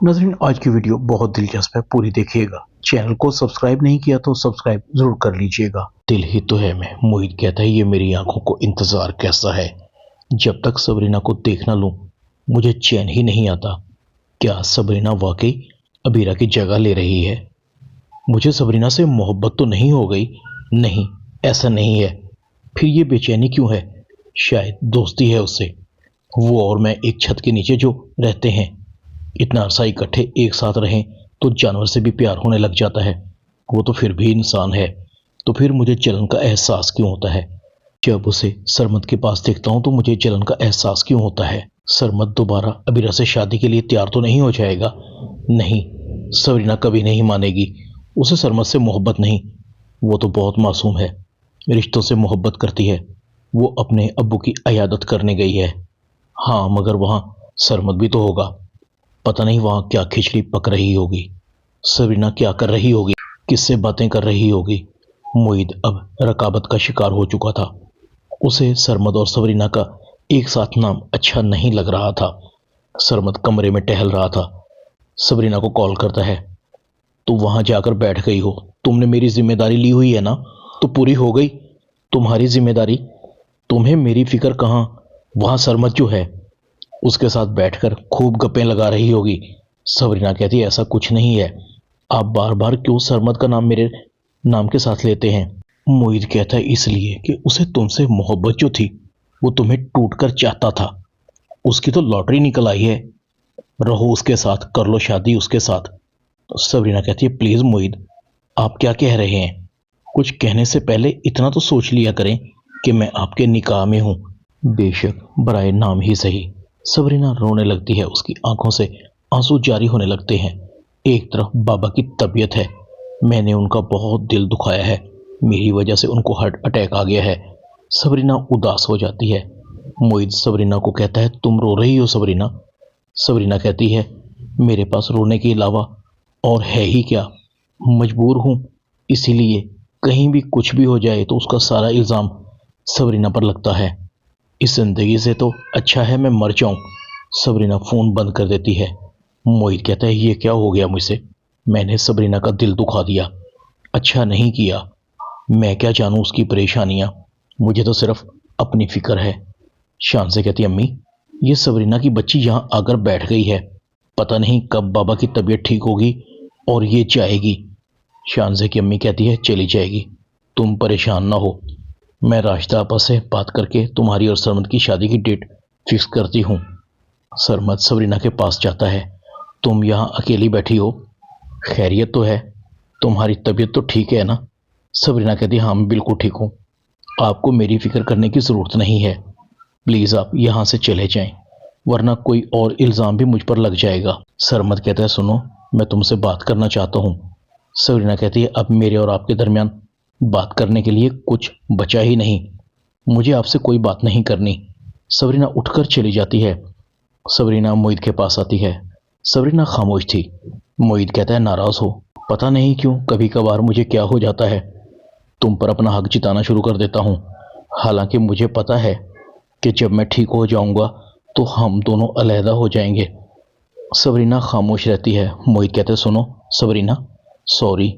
नाज़रीन, आज की वीडियो बहुत दिलचस्प है, पूरी देखिएगा। चैनल को सब्सक्राइब नहीं किया तो सब्सक्राइब जरूर कर लीजिएगा। दिल ही तो है मैं, मोहित कहता है, ये मेरी आंखों को इंतजार कैसा है। जब तक सबरीना को देख ना लूं मुझे चैन ही नहीं आता। क्या सबरीना वाकई अबीरा की जगह ले रही है? मुझे सबरीना से मोहब्बत तो नहीं हो गई? नहीं, ऐसा नहीं है। फिर ये बेचैनी क्यों है? शायद दोस्ती है उससे। वो और मैं एक छत के नीचे जो रहते हैं, इतना अरसा इकट्ठे एक साथ रहें तो जानवर से भी प्यार होने लग जाता है। वो तो फिर भी इंसान है, तो फिर मुझे जलन का एहसास क्यों होता है? जब उसे सरमद के पास देखता हूँ तो मुझे जलन का एहसास क्यों होता है? सरमद दोबारा अबीरा से शादी के लिए तैयार तो नहीं हो जाएगा? नहीं, सबरीना कभी नहीं मानेगी। उसे सरमद से मोहब्बत नहीं, वो तो बहुत मासूम है, रिश्तों से मोहब्बत करती है। वो अपने अब्बू की अयादत करने गई है। हाँ, मगर वहाँ सरमद भी तो होगा। पता नहीं वहां क्या खिचड़ी पक रही होगी, सबरीना क्या कर रही होगी, किससे बातें कर रही होगी। मोहित अब रकाबत का शिकार हो चुका था। उसे सरमद और सबरीना का एक साथ नाम अच्छा नहीं लग रहा था। सरमद कमरे में टहल रहा था। सबरीना को कॉल करता है, तो वहां जाकर बैठ गई हो? तुमने मेरी जिम्मेदारी ली हुई है ना, तो पूरी हो गई तुम्हारी जिम्मेदारी। तुम्हें मेरी फिक्र कहाँ? वहां सरमद जो है उसके साथ बैठकर खूब गप्पें लगा रही होगी। सबरीना कहती है, ऐसा कुछ नहीं है। आप बार बार क्यों सरमद का नाम मेरे नाम के साथ लेते हैं? मोहित कहता है, इसलिए कि उसे तुमसे मोहब्बत जो थी वो तुम्हें टूटकर चाहता था। उसकी तो लॉटरी निकल आई है। रहो उसके साथ, कर लो शादी उसके साथ। सबरीना कहती है, प्लीज मोहित, आप क्या कह रहे हैं? कुछ कहने से पहले इतना तो सोच लिया करें कि मैं आपके निकाह में हूं। बेशक, बराए नाम ही सही। सबरीना रोने लगती है, उसकी आंखों से आंसू जारी होने लगते हैं। एक तरफ बाबा की तबीयत है, मैंने उनका बहुत दिल दुखाया है, मेरी वजह से उनको हार्ट अटैक आ गया है। सबरीना उदास हो जाती है। मोहित सबरीना को कहता है, तुम रो रही हो सबरीना? सबरीना कहती है, मेरे पास रोने के अलावा और है ही क्या, मजबूर हूं, इसीलिए कहीं भी कुछ भी हो जाए तो उसका सारा इल्ज़ाम सबरीना पर लगता है। इस जिंदगी से तो अच्छा है मैं मर जाऊं। सबरीना फोन बंद कर देती है। मोहित कहता है, ये क्या हो गया मुझसे? मैंने सबरीना का दिल दुखा दिया, अच्छा नहीं किया। मैं क्या जानूं उसकी परेशानियां, मुझे तो सिर्फ अपनी फिक्र है। शान से कहती है, अम्मी, ये सबरीना की बच्ची यहाँ आकर बैठ गई है, पता नहीं कब बाबा की तबीयत ठीक होगी और ये जाएगी। शान से की अम्मी कहती है, चली जाएगी, तुम परेशान ना हो, मैं राशिदा आपा से बात करके तुम्हारी और सरमद की शादी की डेट फिक्स करती हूँ। सरमद सबरीना के पास जाता है, तुम यहाँ अकेली बैठी हो, खैरियत तो है? तुम्हारी तबीयत तो ठीक है ना? सबरीना कहती है, हाँ मैं बिल्कुल ठीक हूँ, आपको मेरी फिक्र करने की ज़रूरत नहीं है। प्लीज़ आप यहाँ से चले जाएं, वरना कोई और इल्ज़ाम भी मुझ पर लग जाएगा। सरमद कहता है, सुनो, मैं तुमसे बात करना चाहता हूँ। सबरीना कहती है, अब मेरे और आपके दरमियान बात करने के लिए कुछ बचा ही नहीं, मुझे आपसे कोई बात नहीं करनी। सबरीना उठकर चली जाती है। सबरीना मोहित के पास आती है। सबरीना खामोश थी। मोहित कहता है, नाराज हो? पता नहीं क्यों कभी कभार मुझे क्या हो जाता है, तुम पर अपना हक जिताना शुरू कर देता हूँ। हालांकि मुझे पता है कि जब मैं ठीक हो जाऊंगा तो हम दोनों अलहदा हो जाएंगे। सबरीना खामोश रहती है। मोहित कहते हैं, सुनो सबरीना, सॉरी।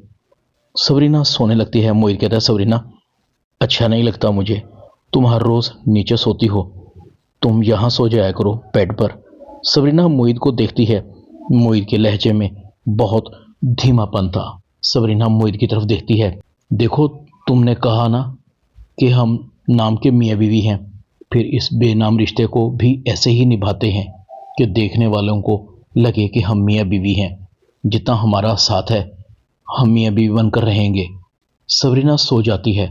सबरीना सोने लगती है। मोहित कहता है, सबरीना, अच्छा नहीं लगता मुझे, तुम हर रोज नीचे सोती हो, तुम यहाँ सो जाया करो बेड पर। सबरीना मोहित को देखती है। मोहित के लहजे में बहुत धीमापन था। सबरीना मोहित की तरफ देखती है। देखो, तुमने कहा ना कि हम नाम के मियाँ बीवी हैं, फिर इस बेनाम रिश्ते को भी ऐसे ही निभाते हैं कि देखने वालों को लगे कि हम मियाँ बीवी हैं। जितना हमारा साथ है हम मियाँ बीवी बनकर रहेंगे। सबरीना सो जाती है।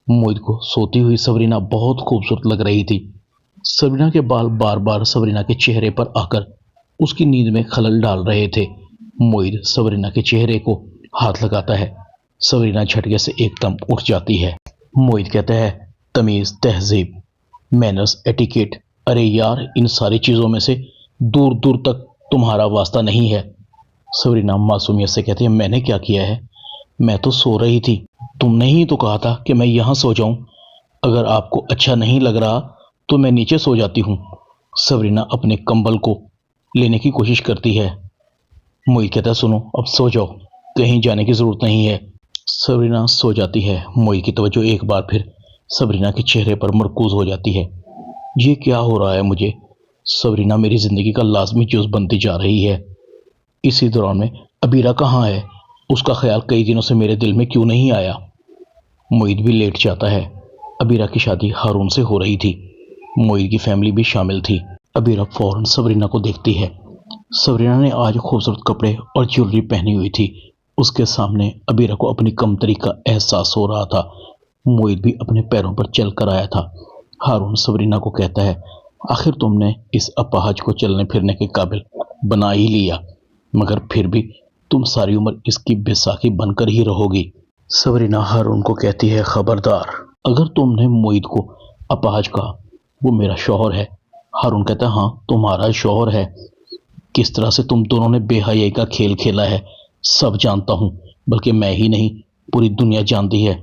मोहित को सोती हुई सबरीना बहुत खूबसूरत लग रही थी। सबरीना के बाल बार बार सबरीना के चेहरे पर आकर उसकी नींद में खलल डाल रहे थे। मोहित सबरीना के चेहरे को हाथ लगाता है। सबरीना झटके से एकदम उठ जाती है। मोहित कहता है, तमीज, तहजीब, मैनर्स, एटिकेट, अरे यार, इन सारी चीज़ों में से दूर दूर तक तुम्हारा वास्ता नहीं है। सबरीना मासूमियत से कहती है, मैंने क्या किया है? मैं तो सो रही थी, तुमने ही तो कहा था कि मैं यहाँ सो जाऊं। अगर आपको अच्छा नहीं लग रहा तो मैं नीचे सो जाती हूँ। सबरीना अपने कंबल को लेने की कोशिश करती है। मोहित कहता है सुनो अब सो जाओ, कहीं जाने की जरूरत नहीं है। सबरीना सो जाती है। मोहित की तवज्जो एक बार फिर सबरीना के चेहरे पर मरकूज हो जाती है। ये क्या हो रहा है मुझे? सबरीना मेरी जिंदगी का लाजमी जुज बनती जा रही है। इसी दौरान में अबीरा कहाँ है? उसका ख्याल कई दिनों से मेरे दिल में क्यों नहीं आया? मोहित भी लेट जाता है। अबीरा की शादी हारून से हो रही थी। मोहित की फैमिली भी शामिल थी। अबीरा फौरन सबरीना को देखती है। सबरीना ने आज खूबसूरत कपड़े और ज्वेलरी पहनी हुई थी। उसके सामने अबीरा को अपनी कमतरी का एहसास हो रहा था। मोहित भी अपने पैरों पर चल कर आया था। हारून सबरीना को कहता है, आखिर तुमने इस अपाहज को चलने फिरने के काबिल बना ही लिया, मगर फिर भी तुम सारी उम्र इसकी बैसाखी बनकर ही रहोगी। सबरीना हारून को कहती है, खबरदार, अगर तुमने मोहित को अपाहज कहा, वो मेरा शौहर है। हारून कहता है, हाँ तुम्हारा शौहर है। किस तरह से तुम दोनों ने बेहयाई का खेल खेला है सब जानता हूँ, बल्कि मैं ही नहीं पूरी दुनिया जानती है।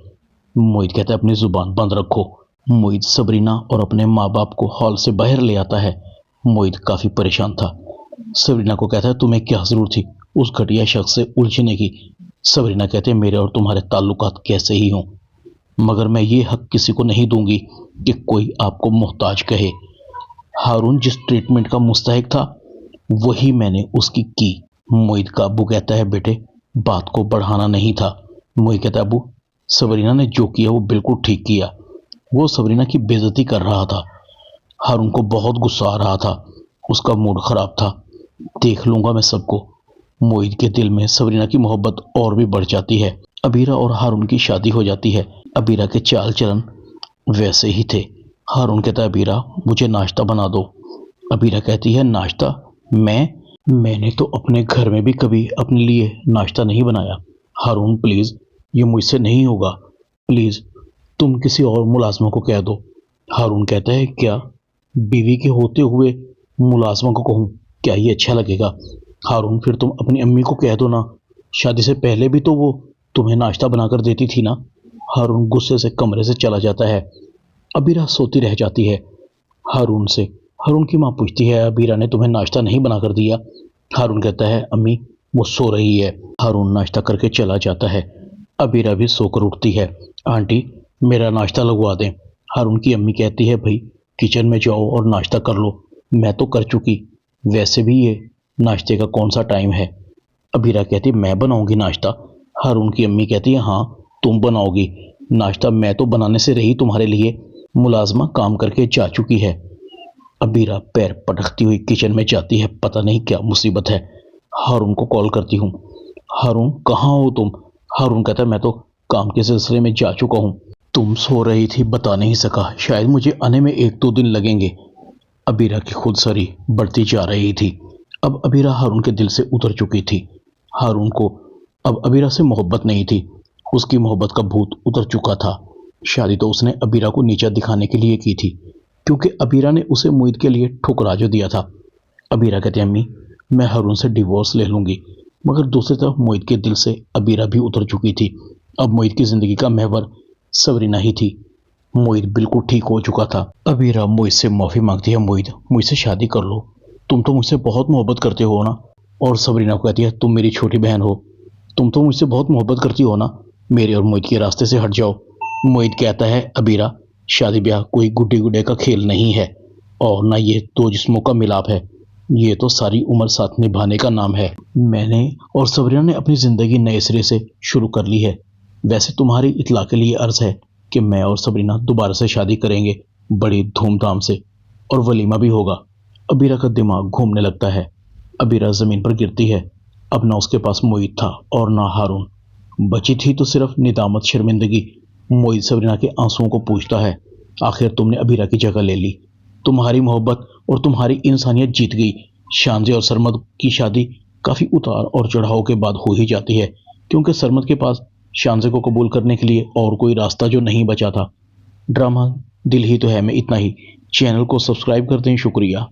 मोहित कहता है, अपनी जुबान बंद रखो। मोहित सबरीना और अपने माँ बाप को हॉल से बाहर ले आता है। मोहित काफी परेशान था। सबरीना को कहता है, तुम्हें क्या जरूरत थी उस घटिया शख्स से उलझने की? सबरीना कहते हैं, मेरे और तुम्हारे ताल्लुकात कैसे ही हों, मगर मैं ये हक किसी को नहीं दूंगी कि कोई आपको मोहताज कहे। हारून जिस ट्रीटमेंट का मुस्तहिक था वही मैंने उसकी की। मोहित का अब्बू कहता है, बेटे बात को बढ़ाना नहीं था। मोहित कहता है, अब्बू सबरीना ने जो किया वो बिल्कुल ठीक किया। वो सबरीना की बेइज्जती कर रहा था। हारून को बहुत गुस्सा आ रहा था। उसका मूड खराब था। देख लूंगा मैं सबको। मोहित के दिल में सबरीना की मोहब्बत और भी बढ़ जाती है। अबीरा और हारून की शादी हो जाती है। अबीरा के चाल चलन वैसे ही थे। हारून कहता है, अबीरा मुझे नाश्ता बना दो। अबीरा कहती है, नाश्ता? मैंने तो अपने घर में भी कभी अपने लिए नाश्ता नहीं बनाया। हारून प्लीज, ये मुझसे नहीं होगा। प्लीज तुम किसी और मुलाजमा को कह दो। हारून कहता है, क्या बीवी के होते हुए मुलाजमा को कहूँ? क्या ये अच्छा लगेगा? हारून फिर तुम अपनी अम्मी को कह दो ना, शादी से पहले भी तो वो तुम्हें नाश्ता बनाकर देती थी ना। हारून गुस्से से कमरे से चला जाता है। अबीरा सोती रह जाती है। हारून से हारून की माँ पूछती है, अबीरा ने तुम्हें नाश्ता नहीं बनाकर दिया? हारून कहता है, अम्मी वो सो रही है। हारून नाश्ता करके चला जाता है। अबीरा भी सोकर उठती है। आंटी मेरा नाश्ता लगवा दें। हारून की अम्मी कहती है, भाई किचन में जाओ और नाश्ता कर लो, मैं तो कर चुकी। वैसे भी ये नाश्ते का कौन सा टाइम है? अबीरा कहती, मैं बनाऊंगी नाश्ता। हारून की अम्मी कहती है, हाँ तुम बनाओगी नाश्ता, मैं तो बनाने से रही तुम्हारे लिए, मुलाजमा काम करके जा चुकी है। अबीरा पैर पटकती हुई किचन में जाती है। पता नहीं क्या मुसीबत है। हारून को कॉल करती हूँ। हारून कहाँ हो तुम? हारून कहता है, मैं तो काम के सिलसिले में जा चुका हूँ। तुम सो रही थी, बता नहीं सका, शायद मुझे आने में 1-2 दिन लगेंगे। अबीरा की खुदसरी बढ़ती जा रही थी। अब अबीरा हारून के दिल से उतर चुकी थी। हारून को अब अबीरा से मोहब्बत नहीं थी। उसकी मोहब्बत का भूत उतर चुका था। शादी तो उसने अबीरा को नीचा दिखाने के लिए की थी, क्योंकि अबीरा ने उसे मोहित के लिए ठुकरा जो दिया था। अबीरा कहती, अम्मी मैं हारून से डिवोर्स ले लूंगी। मगर दूसरी तरफ मोहित के दिल से अबीरा भी उतर चुकी थी। अब मोहित की जिंदगी का महवर सबरीना ही थी। मोहित बिल्कुल ठीक हो चुका था। अबीरा मोहित से माफी मांगती है, मोहित मुझसे शादी कर लो, तुम तो मुझसे बहुत मोहब्बत करते हो ना। और सबरीना को कहती है, तुम मेरी छोटी बहन हो, तुम तो मुझसे बहुत मोहब्बत करती हो ना, मेरे और मोहित के रास्ते से हट जाओ। मोहित कहता है, अबीरा शादी ब्याह कोई गुड्डे गुड्डे का खेल नहीं है, और ना ये दो जिस्मों का मिलाप है, ये तो सारी उम्र साथ निभाने का नाम है। मैंने और सबरीना ने अपनी जिंदगी नए सिरे से शुरू कर ली है। वैसे तुम्हारी इत्तला के लिए अर्ज है कि मैं और सबरीना दोबारा से शादी करेंगे, बड़ी धूमधाम से, और वलीमा भी होगा। अबीरा का दिमाग घूमने लगता है। अबीरा जमीन पर गिरती है। अब ना उसके पास मोहित था और ना हारून। बची थी तो सिर्फ निदामत, शर्मिंदगी। मोहित सबरीना के आंसुओं को पूछता है, आखिर तुमने अबीरा की जगह ले ली। तुम्हारी मोहब्बत और तुम्हारी इंसानियत जीत गई। शानजे और सरमद की शादी काफी उतार और चढ़ाव के बाद हो ही जाती है, क्योंकि सरमद के पास शानजे को कबूल करने के लिए और कोई रास्ता जो नहीं बचा था। ड्रामा दिल ही तो है में इतना ही। चैनल को सब्सक्राइब कर दें। शुक्रिया।